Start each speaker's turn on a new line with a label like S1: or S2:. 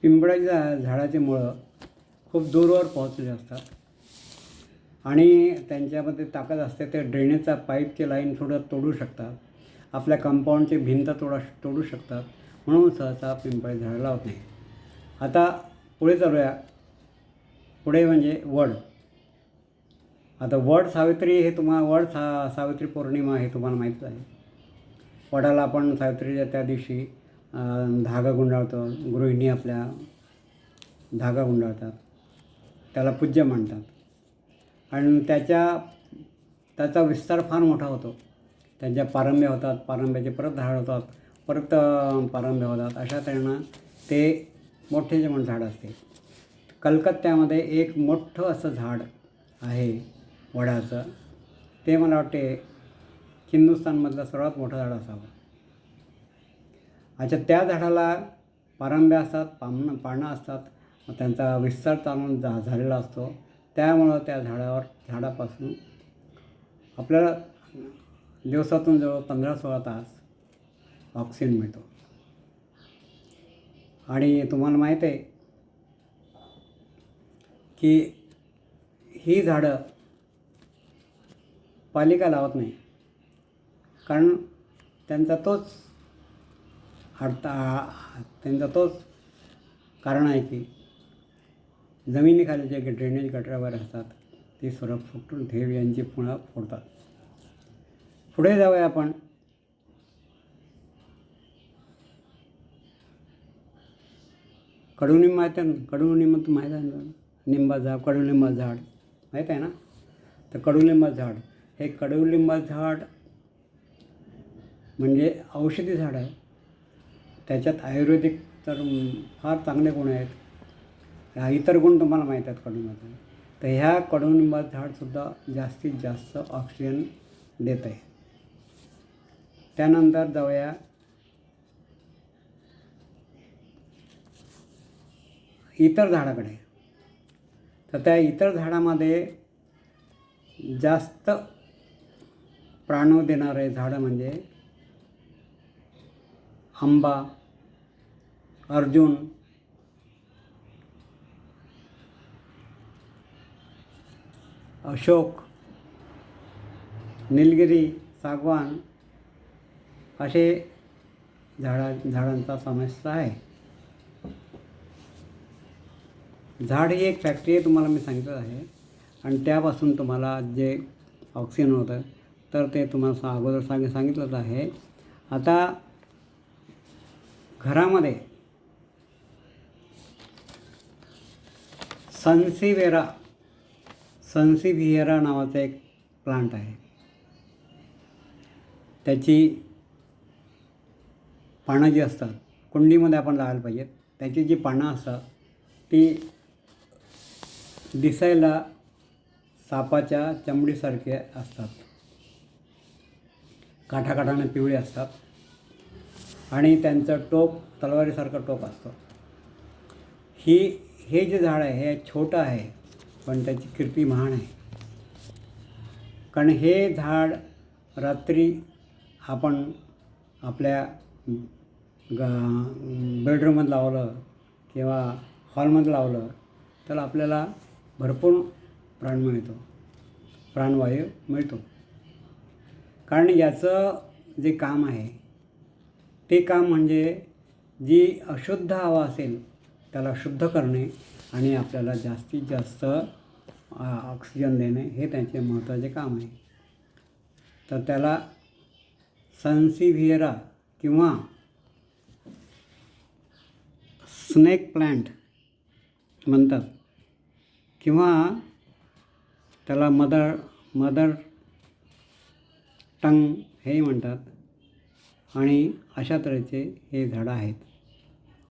S1: पिंपळाच्या झाडाची मुळं खूप दूरवर पोहोचलेली असतात आणि त्यांच्यामध्ये ताकद असते. ते ड्रेनेजचा पाईपची लाईन थोडं तोडू शकतात, आपल्या कंपाऊंडची भिंत तोडू शकतात. म्हणून सहसा पिंपळाची झाडं लावत नाही. आता पुढे चालूया. पुढे म्हणजे वड. आता वड सावित्री हे तुम्हाला सावित्री पौर्णिमा हे तुम्हाला माहीतच आहे. वडाला आपण सावित्रीच्या त्या दिवशी धागा गुंडाळतो. गृहिणी आपल्या धागा गुंडाळतात, त्याला पूज्य मानतात आणि त्याचा विस्तार फार मोठा होतो. त्यांच्या पारंब्या होतात, पारंब्याचे परत झाड होतात, परत पारंब्या होतात. अशा तऱ्हेनं ते मोठे जे झाड असते. कलकत्त्यामध्ये एक मोठं असं झाड आहे वडाचं. ते मला वाटते हिंदुस्थानमधलं सर्वात मोठं झाड असावं. अच्छा, त्या झाडाला पारंब्या असतात, पानं असतात, त्यांचा विस्तार चालून झालेला असतो. त्यामुळं त्या झाडापासून आपल्याला दिवसातून जवळ 15-16 तास ऑक्सिजन मिळतो. आणि तुम्हाला माहीत आहे की ही झाडं पालिका लावत नाही, कारण त्यांचा तोच कारण आहे की जमिनीखाली जे ड्रेनेज गटर वगैरे असतात ते सर्व फुटून ठेव यांची मुळं फोडतात. पुढे जाऊया आपण. कडुनिंब माहीत आहे ना? कडुनिंब तर माहीत आहे ना? कडुलिंबाचं झाड माहीत आहे ना? तर कडुलिंबाचं झाड, हे कडुलिंबाचं झाड म्हणजे औषधी झाड आहे. त्याच्यात आयुर्वेदिक तर फार चांगले गुण आहेत. इतर गुण तुम्हाला माहीत आहेत कडुलिंबाचे. तर ह्या कडुलिंबाचं झाडसुद्धा जास्तीत जास्त ऑक्सिजन देत आहे. त्यानंतर जाऊया इतर झाडाकडे. तर त्या इतर झाडामध्ये जास्त प्राण देणारे झाडं म्हणजे आंबा, अर्जुन, अशोक, निलगिरी, सागवान असे झाडांचा समावेश आहे. झाड ही एक फॅक्टरी आहे, तुम्हाला मी सांगितलं आहे. आणि त्यापासून तुम्हाला जे ऑक्सिजन होतं तर ते तुम्हाला अगोदर सांगितलंच आहे. आता घरामध्ये सन्सिव्हिएरा नावाचा एक प्लांट आहे. त्याची पानं जी असतात, कुंडीमध्ये आपण लावायला पाहिजेत. त्याची जी पानं असतात ती दिसायला सापाच्या चमडीसारखे असतात, काठाकाठाने पिवळे असतात आणि त्यांचं टोक तलवारीसारखं टोक असतं. हे जे झाड आहे हे छोटं आहे, पण त्याची कीर्ती महान आहे. कारण हे झाड रात्री आपण आपल्या बेडरूममध्ये लावलं किंवा हॉलमध्ये लावलं तर आपल्याला भरपूर प्राणवायू मिळतो. कारण याचं जे काम आहे ते काम म्हणजे जी अशुद्ध हवा असेल त्याला शुद्ध करणे आणि आपल्याला जास्तीत जास्त ऑक्सिजन देणे हे त्यांचे महत्त्वाचे काम आहे. तर त्याला सन्सिव्हिएरा किंवा स्नेक प्लांट म्हणतात किंवा त्याला मदर टंग हेही म्हणतात. आणि अशा तऱ्हेचे हे झाडं आहेत.